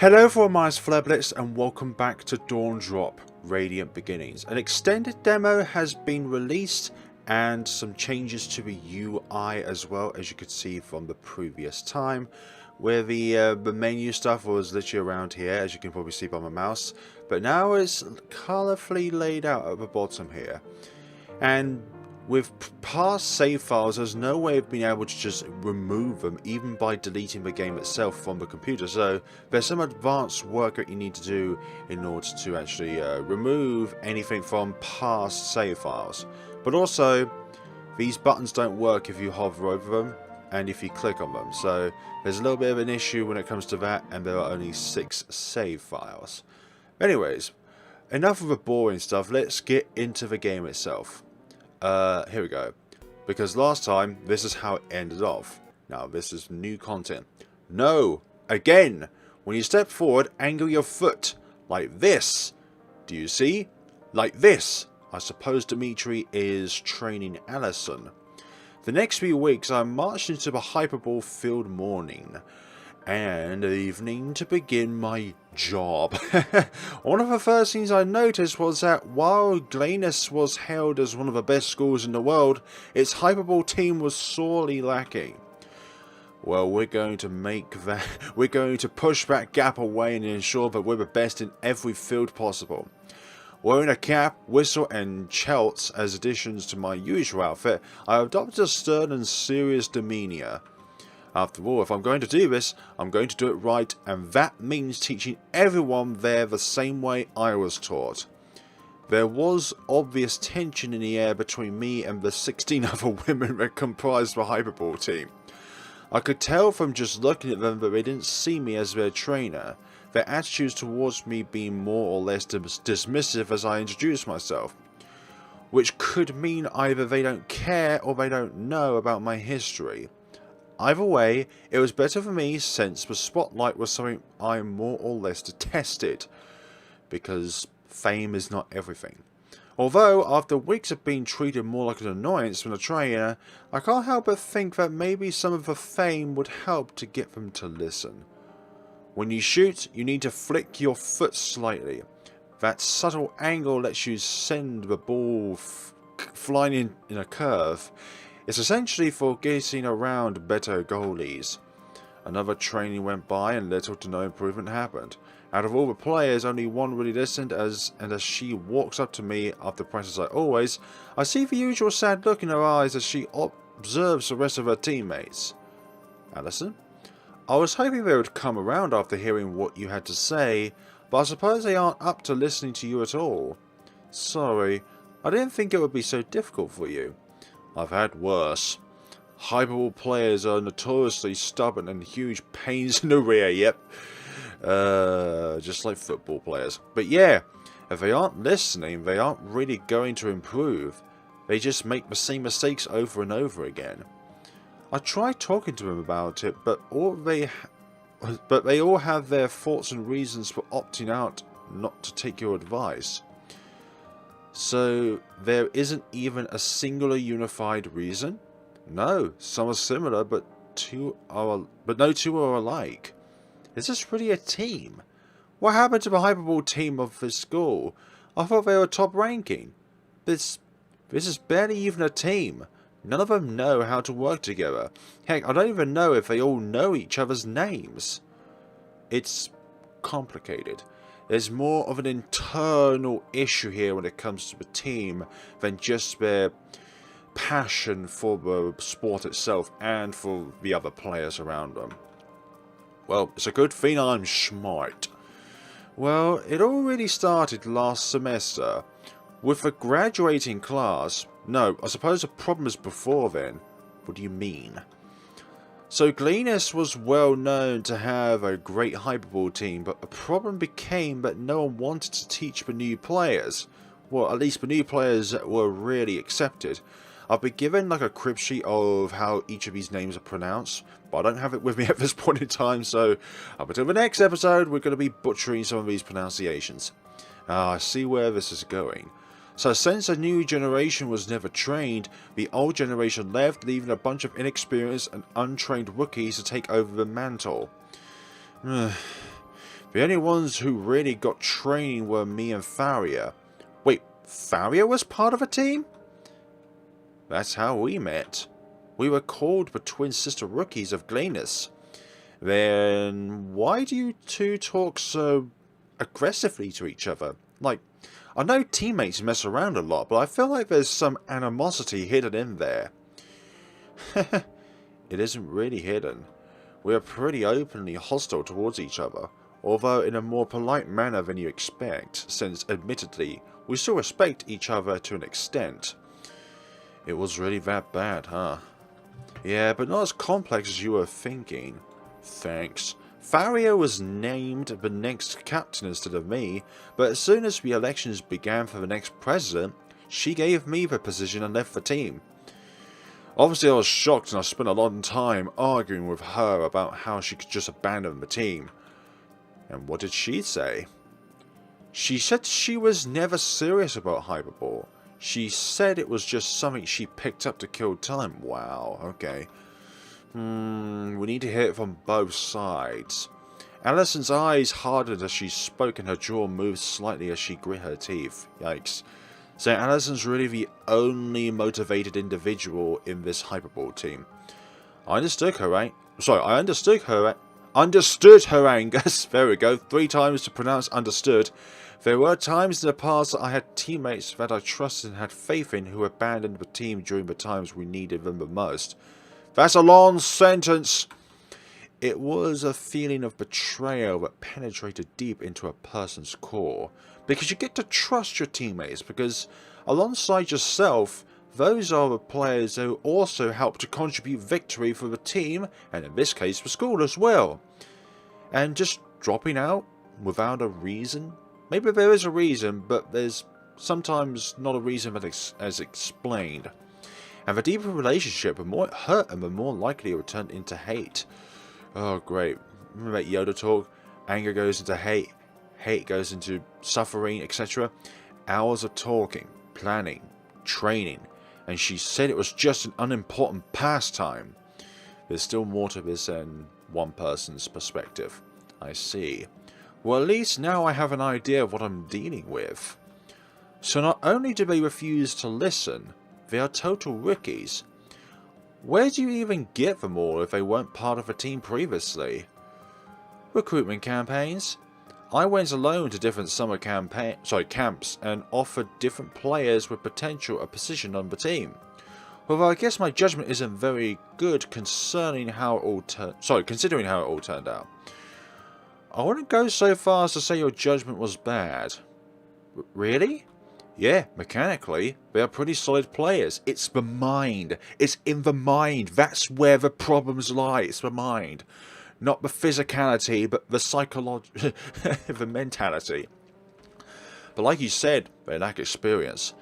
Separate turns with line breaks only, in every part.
Hello everyone, my name is FlareBlitzed and welcome back to Dawn Drop Radiant Beginnings. An extended demo has been released and some changes to the UI as well, as you could see from the previous time, where the menu stuff was literally around here, as you can probably see by my mouse, but now it's colourfully laid out at the bottom here. And with past save files, there's no way of being able to just remove them, even by deleting the game itself from the computer. So there's some advanced work that you need to do in order to actually remove anything from past save files. But also, these buttons don't work if you hover over them and if you click on them. So there's a little bit of an issue when it comes to that, and there are only 6 save files. Anyways, enough of the boring stuff. Let's get into the game itself. Here we go. Because last time, this is how it ended off. Now, this is new content. No! Again! When you step forward, angle your foot. Like this. Do you see? Like this. I suppose Dimitri is training Allison. The next few weeks, I marched into the hyperball field morning and evening to begin my job. One of the first things I noticed was that while Glennis was hailed as one of the best schools in the world, its hyperball team was sorely lacking. Well, we're going to push that gap away and ensure that we're the best in every field possible. Wearing a cap, whistle and chelts as additions to my usual outfit, I adopted a stern and serious demeanour. After all, if I'm going to do this, I'm going to do it right, and that means teaching everyone there the same way I was taught. There was obvious tension in the air between me and the 16 other women that comprised the hyperball team. I could tell from just looking at them that they didn't see me as their trainer, their attitudes towards me being more or less dismissive as I introduced myself, which could mean either they don't care or they don't know about my history. Either way, it was better for me since the spotlight was something I more or less detested, because fame is not everything. Although, after weeks of being treated more like an annoyance than a trainer, I can't help but think that maybe some of the fame would help to get them to listen. When you shoot, you need to flick your foot slightly. That subtle angle lets you send the ball flying in a curve. It's essentially for getting around better goalies. Another training went by and little to no improvement happened. Out of all the players, only one really listened, and as she walks up to me after practice like always, I see the usual sad look in her eyes as she observes the rest of her teammates. Allison? I was hoping they would come around after hearing what you had to say, but I suppose they aren't up to listening to you at all. Sorry, I didn't think it would be so difficult for you. I've had worse. Hyperball players are notoriously stubborn and huge pains in the rear, yep. Just like football players. But yeah, if they aren't listening, they aren't really going to improve. They just make the same mistakes over and over again. I tried talking to them about it, but they all have their thoughts and reasons for opting out not to take your advice. So there isn't even a singular unified reason? No, some are similar, but no two are alike. Is this really a team? What happened to the hyperball team of this school? I thought they were top ranking. This is barely even a team. None of them know how to work together. Heck, I don't even know if they all know each other's names. It's complicated. There's more of an internal issue here when it comes to the team than just their passion for the sport itself and for the other players around them. Well, it's a good thing I'm smart. Well, it all really started last semester with the graduating class. No, I suppose the problem is before then. What do you mean? So Glennis was well known to have a great hyperball team, but the problem became that no one wanted to teach the new players. Well, at least the new players that were really accepted. I've been given like a crib sheet of how each of these names are pronounced, but I don't have it with me at this point in time, so up until the next episode we're going to be butchering some of these pronunciations. I see where this is going. So since the new generation was never trained, the old generation left, leaving a bunch of inexperienced and untrained rookies to take over the mantle. The only ones who really got training were me and Faria. Wait, Faria was part of a team? That's how we met. We were called the twin sister rookies of Glenus. Then why do you two talk so aggressively to each other? Like, I know teammates mess around a lot, but I feel like there's some animosity hidden in there. It isn't really hidden. We are pretty openly hostile towards each other, although in a more polite manner than you expect, since admittedly, we still respect each other to an extent. It was really that bad, huh? Yeah, but not as complex as you were thinking. Thanks. Faria was named the next captain instead of me, but as soon as the elections began for the next president, she gave me the position and left the team. Obviously I was shocked and I spent a long time arguing with her about how she could just abandon the team. And what did she say? She said she was never serious about Hyperball. She said it was just something she picked up to kill time. Wow, okay. We need to hear it from both sides. Allison's eyes hardened as she spoke and her jaw moved slightly as she grit her teeth. Yikes. So Allison's really the only motivated individual in this Hyperball team. I understood her Angus. There we go. 3 times to pronounce understood. There were times in the past that I had teammates that I trusted and had faith in who abandoned the team during the times we needed them the most. That's a long sentence. It was a feeling of betrayal that penetrated deep into a person's core. Because you get to trust your teammates, because alongside yourself, those are the players who also help to contribute victory for the team, and in this case the school as well. And just dropping out without a reason? Maybe there is a reason, but there's sometimes not a reason that is as explained. And the deeper relationship, the more it hurt and the more likely it would turn into hate. Oh great, remember that Yoda talk? Anger goes into hate, hate goes into suffering, etc. Hours of talking, planning, training, and she said it was just an unimportant pastime. There's still more to this than one person's perspective. I see. Well, at least now I have an idea of what I'm dealing with. So not only do they refuse to listen, they are total rookies. Where do you even get them all if they weren't part of a team previously? Recruitment campaigns. I went alone to different summer camps and offered different players with potential a position on the team. Although I guess my judgment isn't very good considering how it all turned out. I wouldn't go so far as to say your judgment was bad. Really? Yeah, mechanically, they are pretty solid players. It's the mind. It's in the mind. That's where the problems lie. It's the mind. Not the physicality, but the psychology, the mentality. But like you said, they lack experience.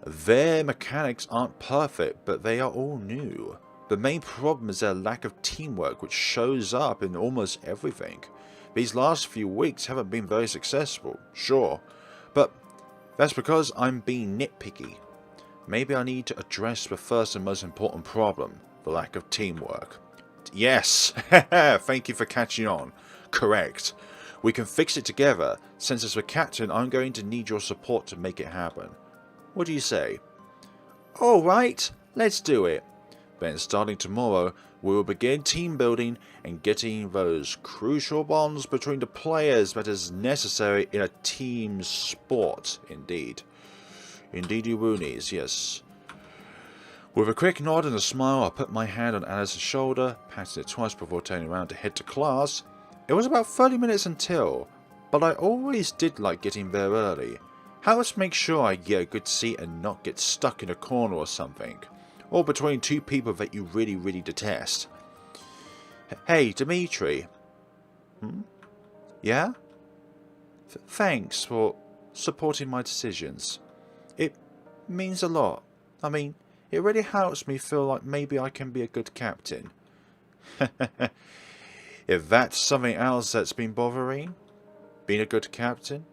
Their mechanics aren't perfect, but they are all new. The main problem is their lack of teamwork, which shows up in almost everything. These last few weeks haven't been very successful, sure, but that's because I'm being nitpicky. Maybe I need to address the first and most important problem, the lack of teamwork. Yes, thank you for catching on. Correct. We can fix it together. Since as the captain, I'm going to need your support to make it happen. What do you say? Alright, let's do it. Then starting tomorrow, we will begin team building and getting those crucial bonds between the players that is necessary in a team sport, indeed. Indeed you woonies, yes. With a quick nod and a smile, I put my hand on Allison's shoulder, patted it twice before turning around to head to class. It was about 30 minutes until, but I always did like getting there early. Helps make sure I get a good seat and not get stuck in a corner or something. Or between two people that you really, really detest. Hey, Dimitri. Yeah? Thanks for supporting my decisions. It means a lot. I mean, it really helps me feel like maybe I can be a good captain. If that's something else that's been bothering, being a good captain,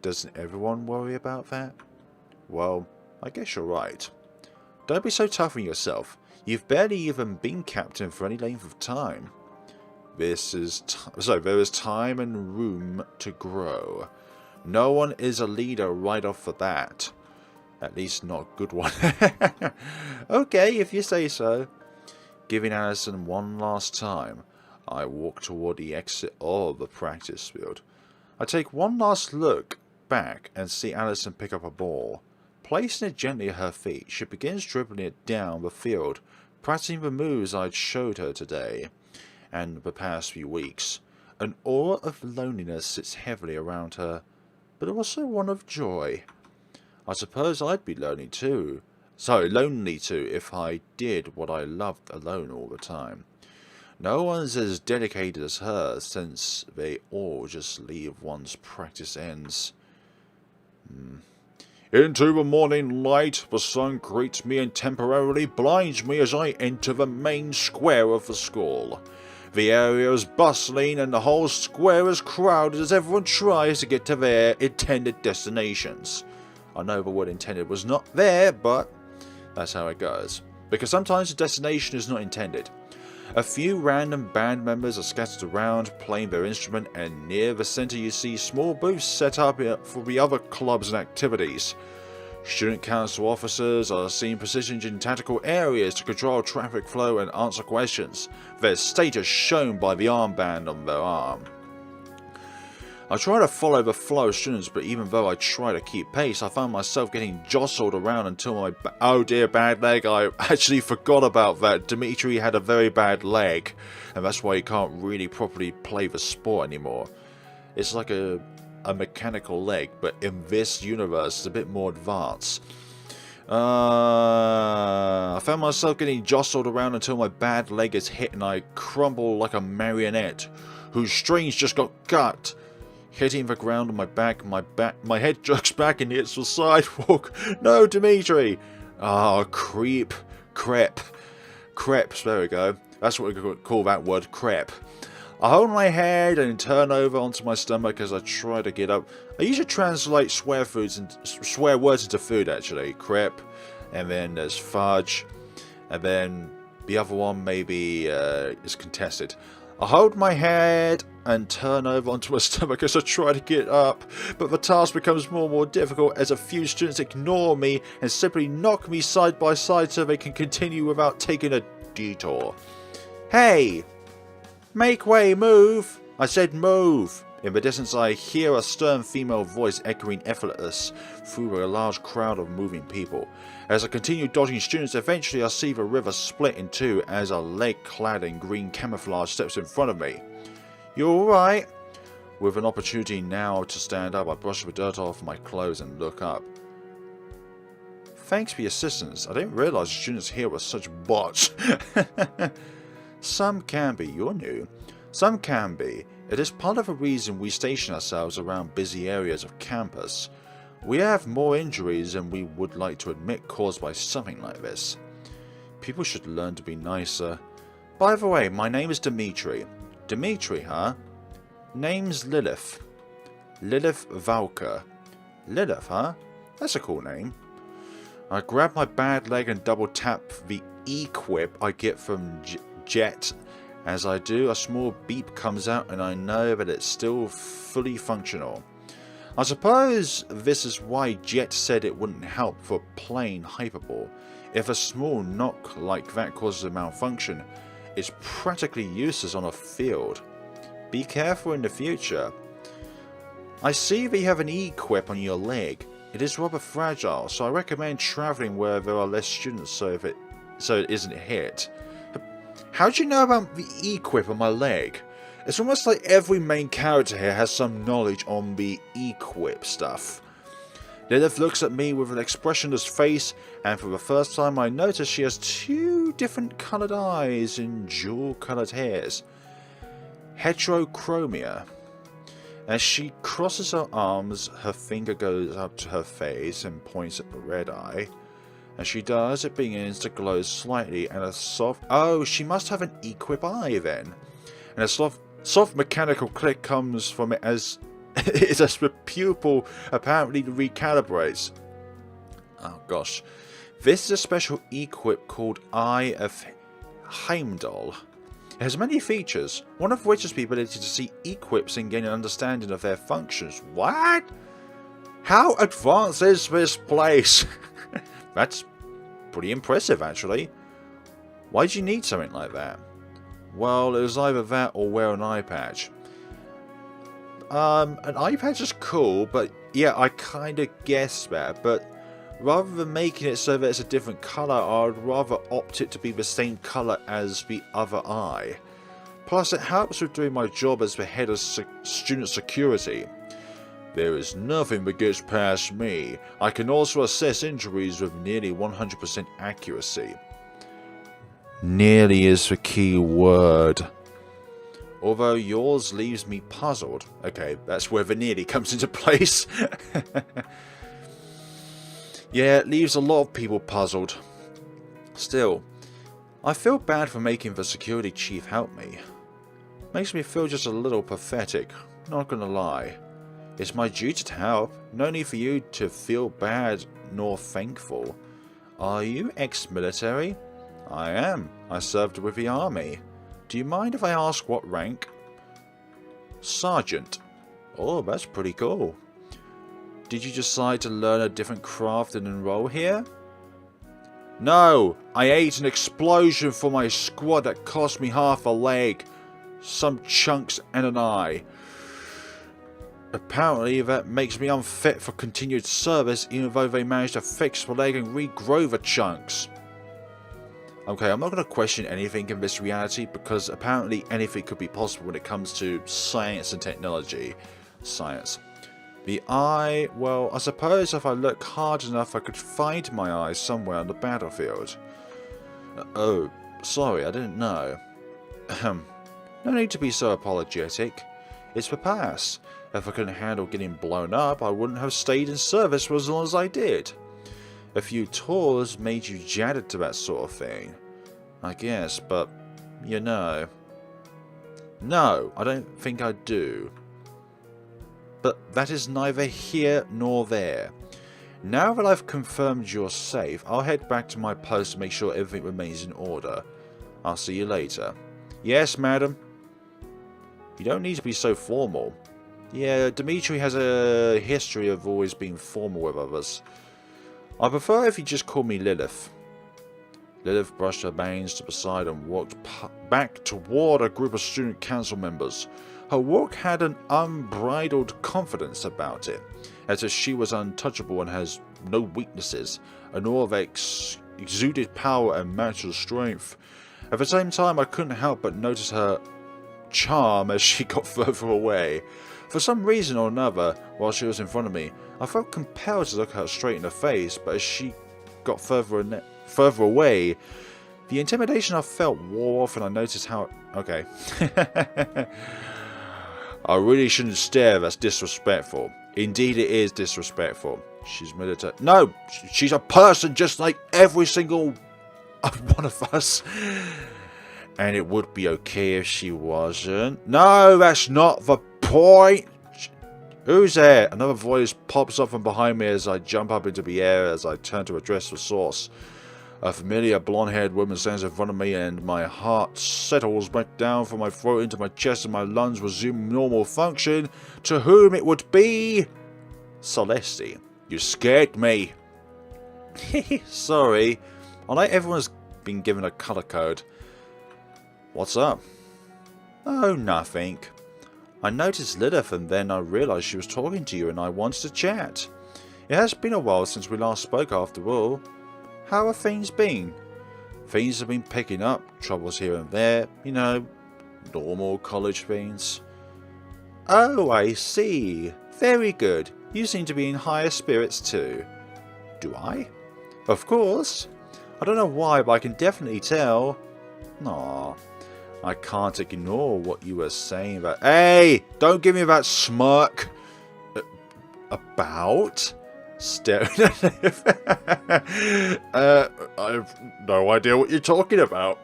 doesn't everyone worry about that? Well, I guess you're right. Don't be so tough on yourself. You've barely even been captain for any length of time. There is time and room to grow. No one is a leader right off the bat. At least not a good one. Okay, if you say so. Giving Allison one last time, I walk toward the exit of the practice field. I take one last look back and see Allison pick up a ball. Placing it gently at her feet, she begins dribbling it down the field, practicing the moves I'd showed her today and the past few weeks. An aura of loneliness sits heavily around her, but also one of joy. I suppose I'd be lonely too if I did what I loved alone all the time. No one's as dedicated as her, since they all just leave once practice ends. Into the morning light, the sun greets me and temporarily blinds me as I enter the main square of the school. The area is bustling and the whole square is crowded as everyone tries to get to their intended destinations. I know the word intended was not there, but that's how it goes. Because sometimes the destination is not intended. A few random band members are scattered around, playing their instrument, and near the center you see small booths set up for the other clubs and activities. Student council officers are seen positioned in tactical areas to control traffic flow and answer questions, their status shown by the armband on their arm. I try to follow the flow of students, but even though I try to keep pace, I find myself getting jostled around until my oh dear, bad leg. I actually forgot about that. Dimitri had a very bad leg, and that's why he can't really properly play the sport anymore. It's like a mechanical leg, but in this universe it's a bit more advanced. I found myself getting jostled around until my bad leg is hit and I crumble like a marionette whose strings just got cut. Hitting the ground on my back, my head jerks back and hits the sidewalk. No, Dimitri! Ah, creeps, there we go. That's what we call that word, crep. I hold my head and turn over onto my stomach as I try to get up. I usually translate swear words into food, actually. Crep, and then there's fudge, and then the other one maybe is contested. I hold my head and turn over onto my stomach as I try to get up, but the task becomes more and more difficult as a few students ignore me and simply knock me side by side so they can continue without taking a detour. Hey! Make way, move! I said move! In the distance I hear a stern female voice echoing effortless through a large crowd of moving people. As I continue dodging students, eventually I see the river split in two as a leg clad in green camouflage steps in front of me. You alright? With an opportunity now to stand up, I brush the dirt off my clothes and look up. Thanks for your assistance. I didn't realise the students here were such bots. Some can be, you're new. Some can be. It is part of the reason we station ourselves around busy areas of campus. We have more injuries than we would like to admit caused by something like this. People should learn to be nicer. By the way, my name is Dimitri. Dimitri, huh? Name's Lilith. Lilith Valka. Lilith, huh? That's a cool name. I grab my bad leg and double tap the equip I get from Jet. As I do, a small beep comes out and I know that it's still fully functional. I suppose this is why Jet said it wouldn't help for plain hyperball. If a small knock like that causes a malfunction, it's practically useless on a field. Be careful in the future. I see that you have an equip on your leg. It is rather fragile, so I recommend travelling where there are less students so it isn't hit. How do you know about the equip on my leg? It's almost like every main character here has some knowledge on the equip stuff. Lilith looks at me with an expressionless face, and for the first time I notice she has two different coloured eyes and dual coloured hairs. Heterochromia. As she crosses her arms, her finger goes up to her face and points at the red eye. As she does, it begins to glow slightly, and a soft... Oh, she must have an equip eye then. And a soft mechanical click comes from it as the pupil apparently recalibrates. Oh gosh. This is a special equip called Eye of Heimdall. It has many features, one of which is the ability to see equips and gain an understanding of their functions. What? How advanced is this place? That's pretty impressive, actually. Why'd you need something like that? Well, it was either that or wear an eye patch. An eye patch is cool, but yeah, I kind of guessed that, but rather than making it so that it's a different colour, I'd rather opt it to be the same colour as the other eye. Plus, it helps with doing my job as the head of student security. There is nothing that gets past me. I can also assess injuries with nearly 100% accuracy. Nearly is the key word. Although yours leaves me puzzled. Okay, that's where the nearly comes into place. Yeah, it leaves a lot of people puzzled. Still, I feel bad for making the security chief help me. Makes me feel just a little pathetic, not gonna lie. It's my duty to help, no need for you to feel bad nor thankful. Are you ex-military? I am. I served with the army. Do you mind if I ask what rank? Sergeant. Oh, that's pretty cool. Did you decide to learn a different craft and enroll here? No, I ate an explosion for my squad that cost me half a leg, some chunks and an eye. Apparently that makes me unfit for continued service even though they managed to fix the leg and regrow the chunks. Okay, I'm not going to question anything in this reality because apparently anything could be possible when it comes to science and technology. Science. The eye, well, I suppose if I look hard enough I could find my eye somewhere on the battlefield. Oh, sorry, I didn't know. No need to be so apologetic. It's the past. If I couldn't handle getting blown up, I wouldn't have stayed in service for as long as I did. A few tours made you jaded to that sort of thing. I guess, but, you know. No, I don't think I do. But that is neither here nor there. Now that I've confirmed you're safe, I'll head back to my post to make sure everything remains in order. I'll see you later. Yes, madam. You don't need to be so formal. Yeah, Dimitri has a history of always being formal with others. I prefer if you just call me Lilith. Lilith brushed her bangs to the side and walked back toward a group of student council members. Her walk had an unbridled confidence about it, as if she was untouchable and has no weaknesses, an aura that exuded power and matchless strength. At the same time, I couldn't help but notice her charm as she got further away. For some reason or another, while she was in front of me, I felt compelled to look her straight in the face, but as she got further away, the intimidation I felt wore off and I noticed how... Okay. I really shouldn't stare, that's disrespectful. Indeed it is disrespectful. She's military. No! She's a person just like every single one of us. And it would be okay if she wasn't. No, that's not the point! Who's there? Another voice pops up from behind me as I jump up into the air as I turn to address the source. A familiar blonde-haired woman stands in front of me and my heart settles back down from my throat into my chest and my lungs resume normal function. To whom it would be... Celeste. You scared me. Sorry. I like everyone's been given a colour code. What's up? Oh, nothing. I noticed Lilith and then I realised she was talking to you and I wanted to chat. It has been a while since we last spoke after all. How have things been? Things have been picking up, troubles here and there, you know, normal college things. Oh, I see. Very good. You seem to be in higher spirits too. Do I? Of course. I don't know why, but I can definitely tell. Aww. I can't ignore what you were saying about... Hey! Don't give me that smirk! About? Staring at him. I have no idea what you're talking about.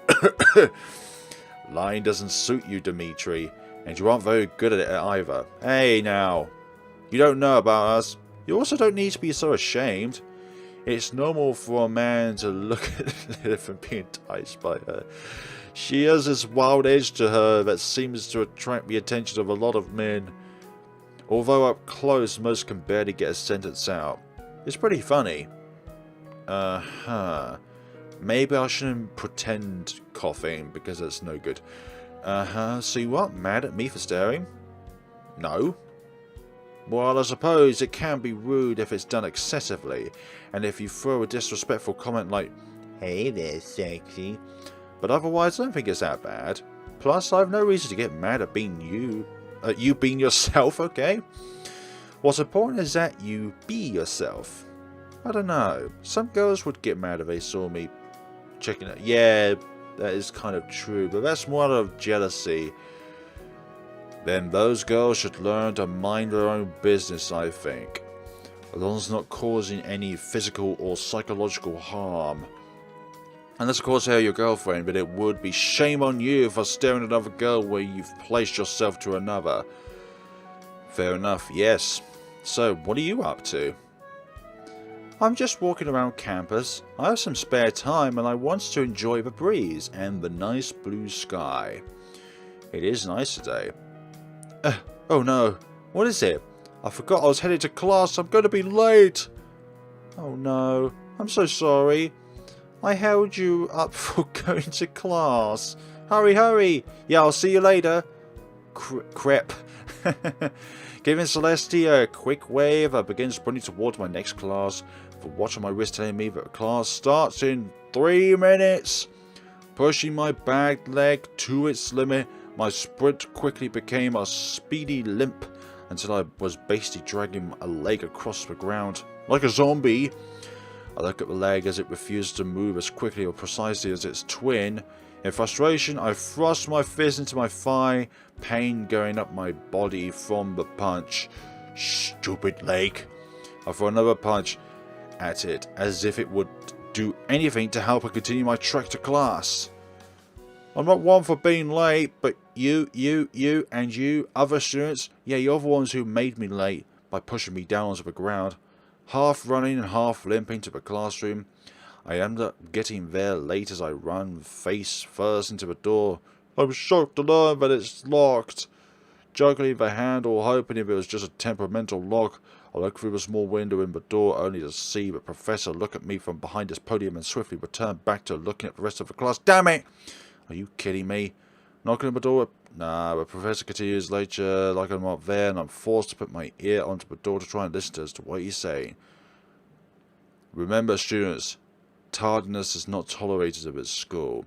Lying doesn't suit you, Dimitri. And you aren't very good at it either. Hey, now. You don't know about us. You also don't need to be so ashamed. It's normal for a man to look at Lilith and be enticed by her.
She has this wild edge to her that seems to attract the attention of a lot of men. Although up close, most can barely get a sentence out. It's pretty funny. Maybe I shouldn't pretend coughing, because that's no good. So you aren't mad at me for staring? No. Well, I suppose it can be rude if it's done excessively, and if you throw a disrespectful comment like, "Hey there, sexy," but otherwise I don't think it's that bad. Plus, I have no reason to get mad at you being yourself, okay? What's important is that you be yourself. I don't know. Some girls would get mad if they saw me checking it. Yeah, that is kind of true, but that's more out of jealousy. Then those girls should learn to mind their own business, I think. As long as it's not causing any physical or psychological harm. Unless of course they're your girlfriend, but it would be shame on you for staring at another girl where you've placed yourself to another. Fair enough, yes. So, what are you up to? I'm just walking around campus. I have some spare time and I want to enjoy the breeze and the nice blue sky. It is nice today. Oh no, what is it? I forgot I was headed to class. I'm going to be late. Oh no, I'm so sorry. I held you up for going to class. Hurry, hurry. Yeah, I'll see you later. Crap. Giving Celeste a quick wave, I begin sprinting towards my next class. The watch on my wrist telling me that class starts in 3 minutes. Pushing my back leg to its limit, my sprint quickly became a speedy limp until I was basically dragging a leg across the ground like a zombie. I look at the leg as it refuses to move as quickly or precisely as its twin. In frustration, I thrust my fist into my thigh, pain going up my body from the punch. Stupid leg. I throw another punch at it as if it would do anything to help me continue my trek to class. I'm not one for being late, but you, and you, other students, yeah, you're the ones who made me late by pushing me down onto the ground. Half running and half limping to the classroom, I end up getting there late as I run face first into the door. I'm shocked to learn that it's locked. Juggling the handle, hoping if it was just a temperamental lock, I look through the small window in the door only to see the professor look at me from behind his podium and swiftly return back to looking at the rest of the class. Damn it! Are you kidding me? Knocking on the door? Nah, the professor continues lecture like I'm not there, and I'm forced to put my ear onto the door to try and listen to what he's saying. Remember, students, tardiness is not tolerated at this school.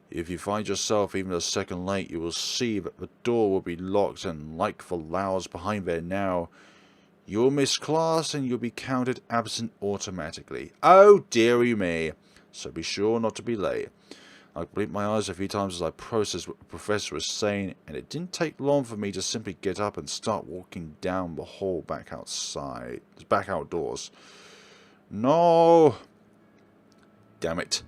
If you find yourself even a second late, you will see that the door will be locked, and like the Laos behind there now, you will miss class and you'll be counted absent automatically. Oh, dearie me. So be sure not to be late. I blinked my eyes a few times as I processed what the professor was saying, and it didn't take long for me to simply get up and start walking down the hall back outdoors. No! Damn it.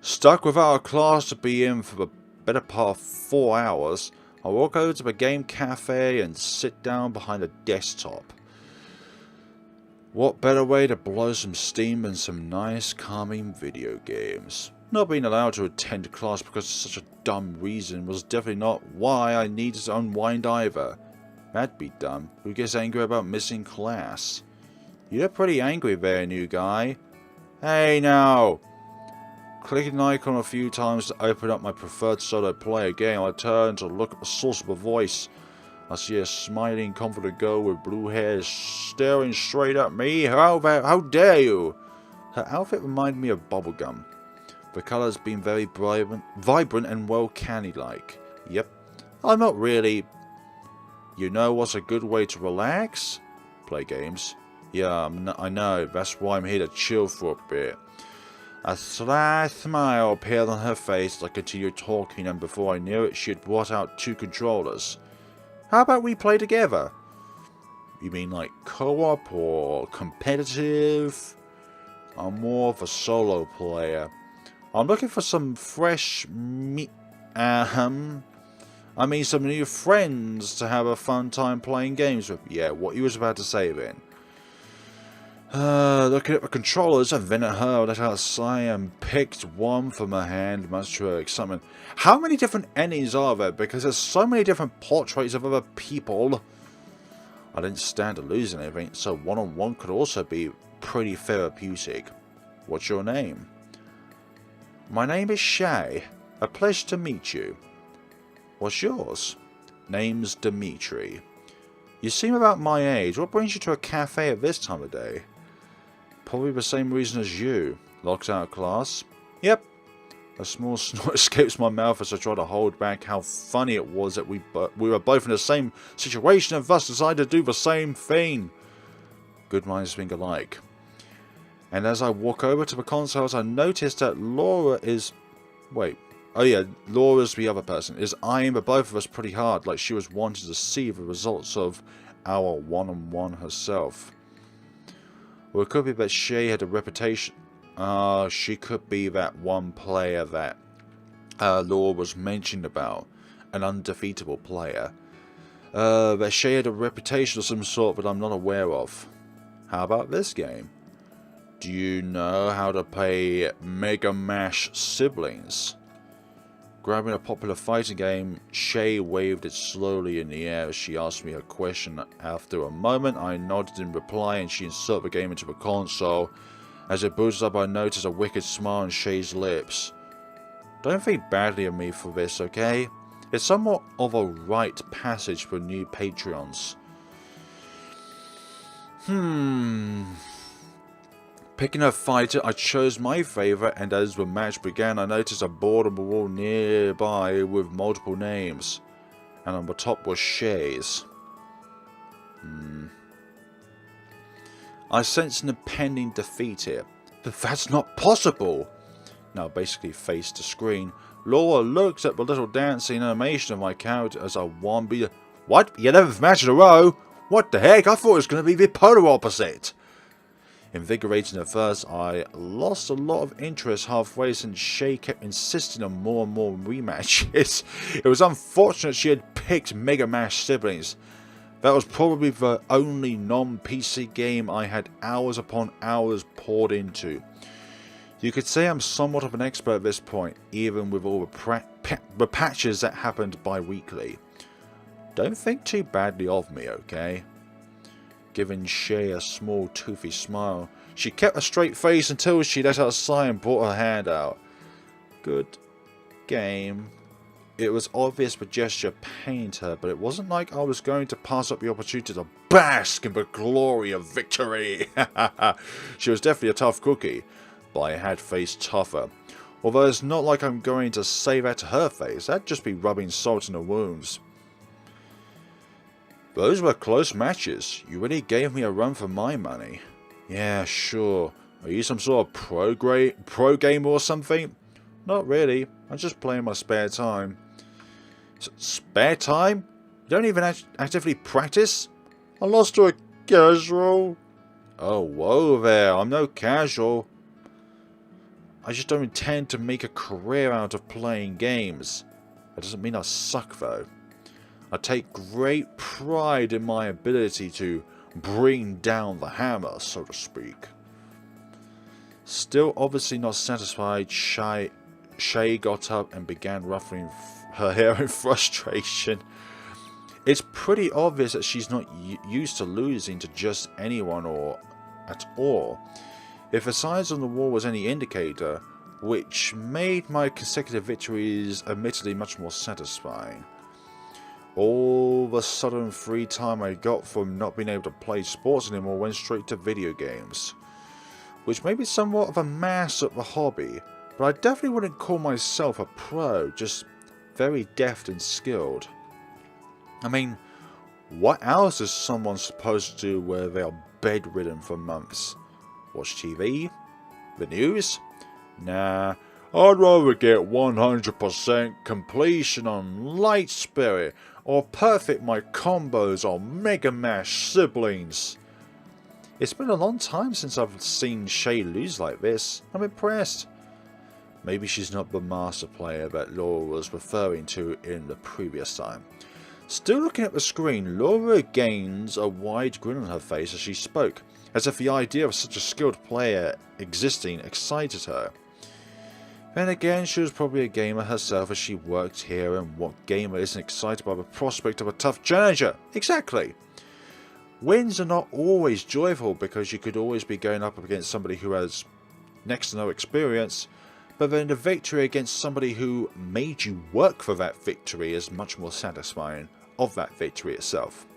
Stuck without a class to be in for the better part of 4 hours, I walk over to the game cafe and sit down behind a desktop. What better way to blow some steam than some nice, calming video games? Not being allowed to attend class because of such a dumb reason was definitely not why I needed to unwind either. That'd be dumb. Who gets angry about missing class? You look pretty angry there, new guy. Hey now! Clicking an icon a few times to open up my preferred solo player game, I turn to look at the source of the voice. I see a smiling, confident girl with blue hair staring straight at me. How dare you! Her outfit reminded me of bubblegum. The colours being very vibrant and well candy-like. Yep, I'm not really. You know what's a good way to relax? Play games. Yeah, I know, that's why I'm here to chill for a bit. A sly smile appeared on her face as I continued talking, and before I knew it, she had brought out 2 controllers. How about we play together? You mean like co-op or competitive? I'm more of a solo player. I'm looking for some fresh some new friends to have a fun time playing games with. Yeah, what you was about to say then. Looking at the controllers, I then at her, let out a sigh and picked one from her hand, much to her excitement. How many different Ennies are there? Because there's so many different portraits of other people. I didn't stand to lose anything, so one-on-one could also be pretty therapeutic. What's your name? My name is Shay. A pleasure to meet you. What's yours? Name's Dimitri. You seem about my age. What brings you to a cafe at this time of day? Probably the same reason as you. Locked out of class? Yep. A small snort escapes my mouth as I try to hold back how funny it was that we were both in the same situation and thus decided to do the same thing. Good minds think alike. And as I walk over to the consoles, I notice that Laura is... Wait. Oh yeah, Laura's the other person. Is eyeing the both of us pretty hard, like she was wanting to see the results of our one-on-one herself. Or it could be that she had a reputation... she could be that one player that Laura was mentioned about. An undefeatable player. That she had a reputation of some sort that I'm not aware of. How about this game? Do you know how to play Mega Mash Siblings? Grabbing a popular fighting game, Shay waved it slowly in the air as she asked me a question. After a moment, I nodded in reply and she inserted the game into the console. As it booted up, I noticed a wicked smile on Shay's lips. Don't think badly of me for this, okay? It's somewhat of a rite passage for new Patreons. Picking a fighter, I chose my favourite, and as the match began, I noticed a board on the wall nearby with multiple names. And on the top was Shay's. I sensed an impending defeat here. But that's not possible! Now basically faced the screen. Laura looked at the little dancing animation of my character as I won. What? 11th match in a row? What the heck? I thought it was going to be the polar opposite! Invigorating at first, I lost a lot of interest halfway since Shay kept insisting on more and more rematches. It was unfortunate she had picked Mega Mash Siblings. That was probably the only non-PC game I had hours upon hours poured into. You could say I'm somewhat of an expert at this point, even with all the patches that happened bi-weekly. Don't think too badly of me, okay? Giving Shay a small toothy smile. She kept a straight face until she let out a sigh and brought her hand out. Good game. It was obvious the gesture pained her, but it wasn't like I was going to pass up the opportunity to bask in the glory of victory. She was definitely a tough cookie, but I had faced tougher. Although it's not like I'm going to say that to her face, that'd just be rubbing salt in the wounds. Those were close matches. You really gave me a run for my money. Yeah, sure. Are you some sort of pro gamer or something? Not really. I'm just playing my spare time. Spare time? You don't even actively practice? I lost to a casual. Oh, whoa there. I'm no casual. I just don't intend to make a career out of playing games. That doesn't mean I suck, though. I take great pride in my ability to bring down the hammer, so to speak. Still obviously not satisfied, Shay got up and began ruffling her hair in frustration. It's pretty obvious that she's not used to losing to just anyone or at all. If the signs on the wall was any indicator, which made my consecutive victories admittedly much more satisfying. All the sudden free time I got from not being able to play sports anymore went straight to video games. Which may be somewhat of a mass of a hobby, but I definitely wouldn't call myself a pro, just very deft and skilled. I mean, what else is someone supposed to do where they are bedridden for months? Watch TV? The news? Nah, I'd rather get 100% completion on Light Spirit, or perfect my combos on Mega Mash Siblings. It's been a long time since I've seen Shay lose like this. I'm impressed. Maybe she's not the master player that Laura was referring to in the previous time. Still looking at the screen, Laura gains a wide grin on her face as she spoke, as if the idea of such a skilled player existing excited her. Then again, she was probably a gamer herself as she worked here, and what gamer isn't excited by the prospect of a tough challenger? Exactly! Wins are not always joyful because you could always be going up against somebody who has next to no experience, but then the victory against somebody who made you work for that victory is much more satisfying of that victory itself.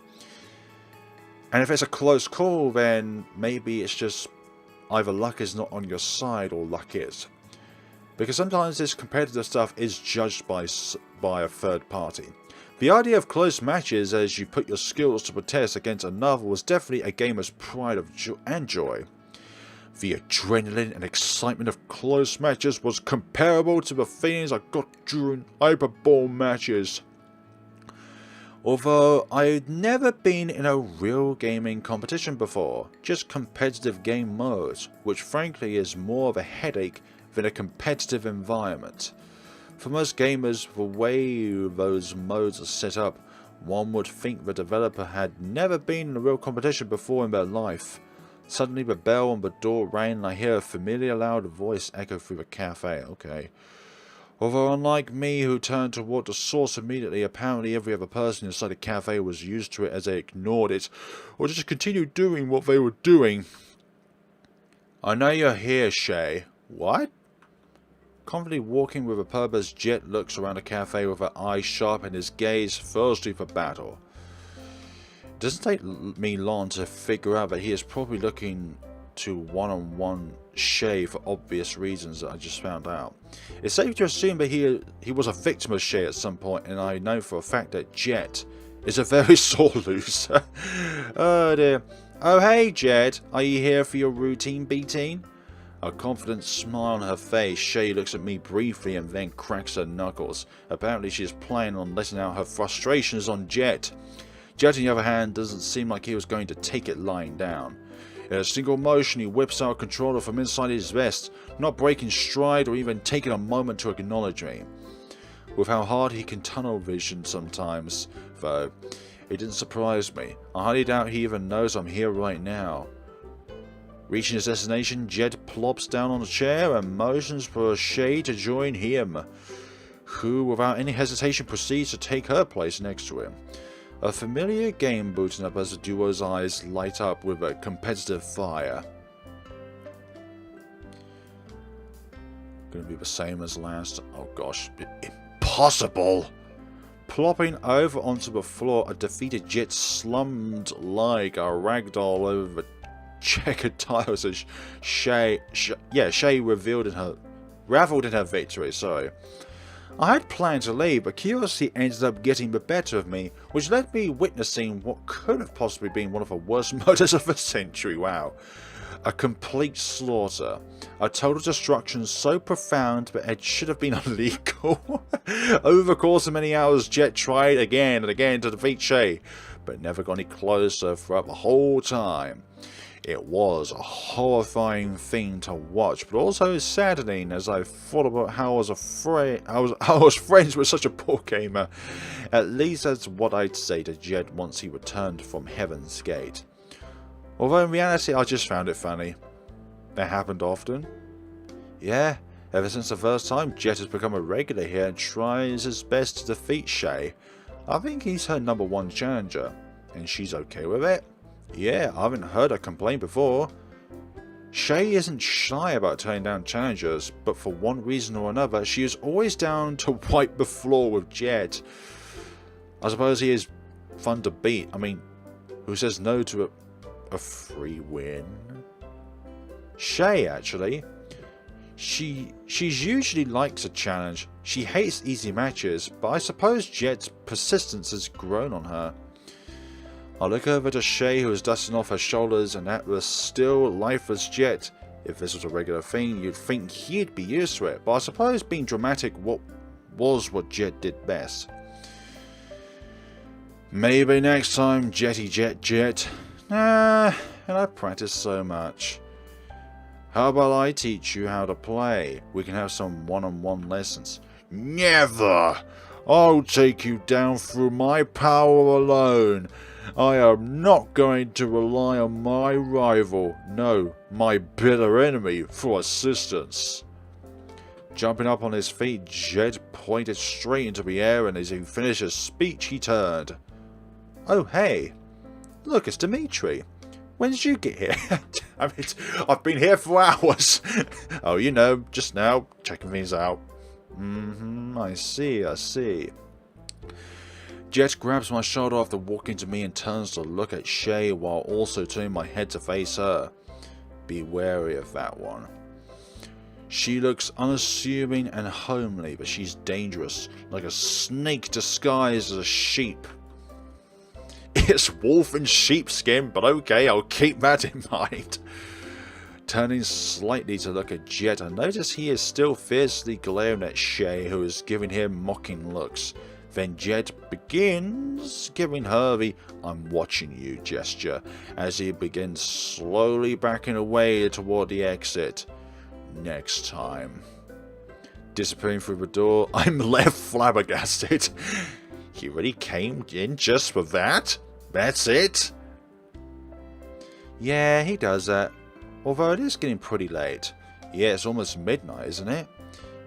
And if it's a close call, then maybe it's just either luck is not on your side or luck is. Because sometimes this competitive stuff is judged by a third party. The idea of close matches as you put your skills to the test against another was definitely a gamer's pride and joy. The adrenaline and excitement of close matches was comparable to the feelings I got during Hyperball matches. Although I had never been in a real gaming competition before, just competitive game modes, which frankly is more of a headache than a competitive environment. For most gamers, the way those modes are set up, one would think the developer had never been in a real competition before in their life. Suddenly the bell on the door rang and I hear a familiar loud voice echo through the cafe. Okay. Although unlike me who turned toward the source immediately, apparently every other person inside the cafe was used to it as they ignored it, or just continued doing what they were doing. I know you're here, Shay. What? Confidently walking with a purpose, Jet looks around the cafe with her eyes sharp and his gaze thirsty for battle. It doesn't take me long to figure out that he is probably looking to one-on-one Shay for obvious reasons that I just found out. It's safe to assume that he was a victim of Shay at some point, and I know for a fact that Jet is a very sore loser. Oh dear. Oh hey Jet, are you here for your routine beating? A confident smile on her face, Shay looks at me briefly and then cracks her knuckles. Apparently she is planning on letting out her frustrations on Jet. Jet, on the other hand, doesn't seem like he was going to take it lying down. In a single motion, he whips out a controller from inside his vest, not breaking stride or even taking a moment to acknowledge me. With how hard he can tunnel vision sometimes, though, it didn't surprise me. I highly doubt he even knows I'm here right now. Reaching his destination, Jet plops down on a chair and motions for Shay to join him, who, without any hesitation, proceeds to take her place next to him. A familiar game booting up as the duo's eyes light up with a competitive fire. Gonna be the same as last. Oh gosh, impossible! Plopping over onto the floor, a defeated Jet slumped like a ragdoll over the checkered tiles as Shay reveled in her victory. Sorry. I had planned to leave, but curiosity ended up getting the better of me, which led me witnessing what could have possibly been one of the worst murders of the century. Wow. A complete slaughter. A total destruction so profound that it should have been illegal. Over the course of many hours, Jet tried again and again to defeat Shay, but never got any closer throughout the whole time. It was a horrifying thing to watch, but also saddening as I thought about how I was friends with such a poor gamer. At least that's what I'd say to Jet once he returned from Heaven's Gate. Although in reality I just found it funny. That happened often. Yeah, ever since the first time Jet has become a regular here and tries his best to defeat Shay. I think he's her #1 challenger, and she's okay with it. Yeah, I haven't heard her complain before. Shay isn't shy about turning down challengers, but for one reason or another, she is always down to wipe the floor with Jet. I suppose he is fun to beat. I mean, who says no to a free win? Shay, actually. She's usually likes a challenge. She hates easy matches, but I suppose Jet's persistence has grown on her. I look over to Shay, who is dusting off her shoulders, and at the still lifeless Jet. If this was a regular thing, you'd think he'd be used to it, but I suppose being dramatic was what Jet did best. Maybe next time, Jetty Jet. Nah, and I practice so much. How about I teach you how to play? We can have some one-on-one lessons. Never! I'll take you down through my power alone. I am not going to rely on my rival, no, my bitter enemy, for assistance. Jumping up on his feet, Jet pointed straight into the air, and as he finished his speech, he turned. Oh, hey. Look, it's Dimitri. When did you get here? I mean, I've been here for hours. Oh, you know, just now, checking things out. I see. Jet grabs my shoulder after walking to me and turns to look at Shay while also turning my head to face her. Be wary of that one. She looks unassuming and homely, but she's dangerous, like a snake disguised as a sheep. It's wolf in sheepskin, but okay, I'll keep that in mind. Turning slightly to look at Jet, I notice he is still fiercely glaring at Shay, who is giving him mocking looks. Then Jet begins giving her the "I'm watching you" gesture, as he begins slowly backing away toward the exit. Next time. Disappearing through the door, I'm left flabbergasted. He really came in just for that? That's it? Yeah, he does that. Although it is getting pretty late. Yeah, it's almost midnight, isn't it?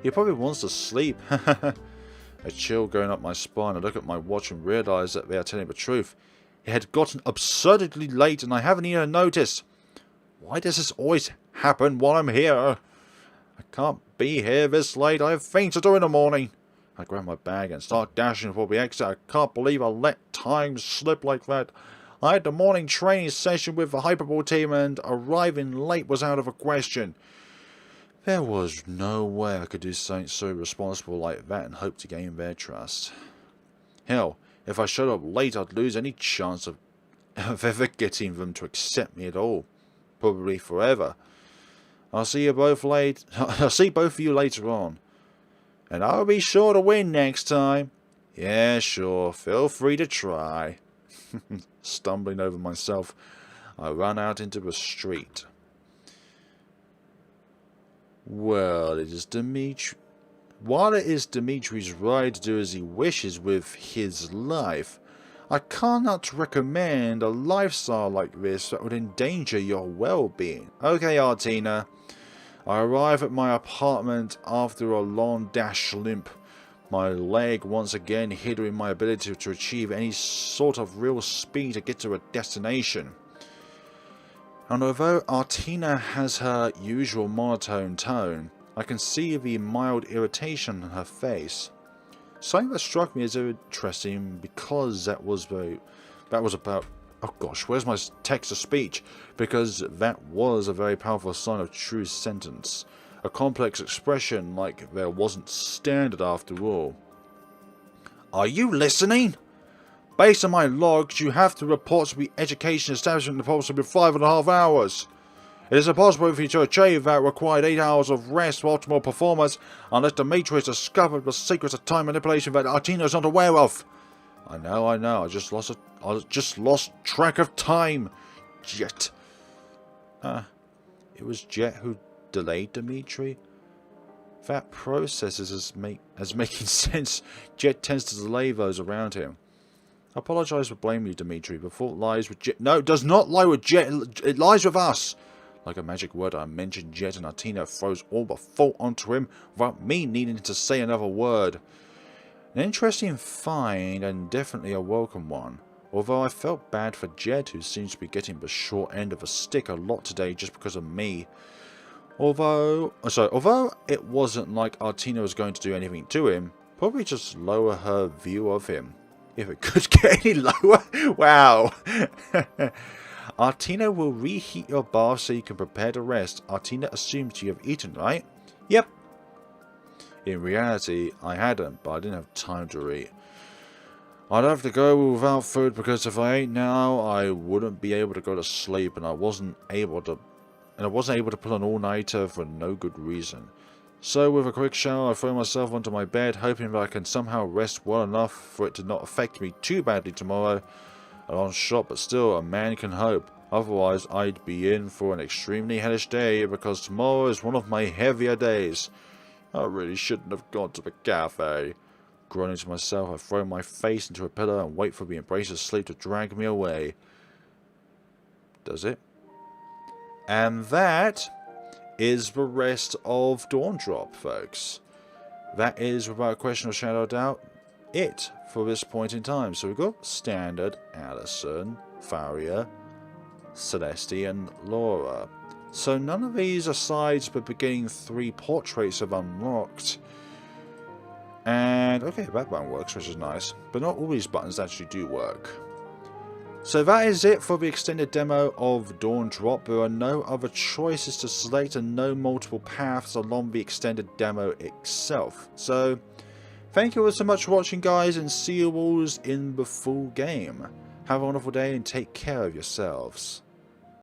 He probably wants to sleep. A chill going up my spine. I look at my watch and realise that they are telling the truth. It had gotten absurdly late and I haven't even noticed. Why does this always happen while I'm here? I can't be here this late. I have things to do in the morning. I grab my bag and start dashing for the exit. I can't believe I let time slip like that. I had the morning training session with the Hyperball team and arriving late was out of the question. There was no way I could do something so irresponsible like that and hope to gain their trust. Hell, if I showed up late I'd lose any chance of ever getting them to accept me at all. Probably forever. I'll see both of you later on. And I'll be sure to win next time. Yeah, sure. Feel free to try. Stumbling over myself, I run out into the street. Well, it is Dimitri. While it is Dimitri's right to do as he wishes with his life, I cannot recommend a lifestyle like this that would endanger your well-being. Okay, Artina. I arrive at my apartment after a long dash limp, my leg once again hindering my ability to achieve any sort of real speed to get to a destination. And although Artina has her usual monotone tone, I can see the mild irritation on her face. Something that struck me as interesting because that was about... Oh gosh, where's my text-to-speech? Because that was a very powerful sign of true sentence. A complex expression like there wasn't standard after all. Are you listening? Based on my logs, you have to report to the education establishment in approximately 5.5 hours. It is impossible for you to achieve that required 8 hours of rest for optimal performance unless Dimitri has discovered the secrets of time manipulation that Artina is not aware of. I know. I just lost track of time. Jet. It was Jet who delayed Dimitri. That process is as making sense. Jet tends to delay those around him. I apologise for blaming you, Dimitri. The fault lies with Jet. No, it does not lie with Jet. It lies with us. Like a magic word, I mention Jet, and Artina throws all the fault onto him without me needing to say another word. An interesting find, and definitely a welcome one. Although I felt bad for Jet, who seems to be getting the short end of the stick a lot today just because of me. Although it wasn't like Artina was going to do anything to him, probably just lower her view of him. If it could get any lower? Wow! Artina will reheat your bath so you can prepare to rest. Artina assumes you have eaten, right? Yep. In reality, I hadn't, but I didn't have time to eat. I'd have to go without food because if I ate now, I wouldn't be able to go to sleep, and I wasn't able to pull an all-nighter for no good reason. So with a quick shower, I throw myself onto my bed, hoping that I can somehow rest well enough for it to not affect me too badly tomorrow. A long shot, but still, a man can hope. Otherwise, I'd be in for an extremely hellish day, because tomorrow is one of my heavier days. I really shouldn't have gone to the cafe. Groaning to myself, I throw my face into a pillow and wait for the embrace of sleep to drag me away. Does it? And that is the rest of Dawn Drop, folks. That is, without a question or shadow of doubt, it for this point in time. So we've got Standard, Allison, Faria, Celeste, and Laura. So none of these aside the beginning 3 portraits have unlocked. And, okay, that button works, which is nice. But not all these buttons actually do work. So that is it for the extended demo of Dawn Drop. There are no other choices to select and no multiple paths along the extended demo itself. So, thank you all so much for watching, guys, and see you all in the full game. Have a wonderful day and take care of yourselves.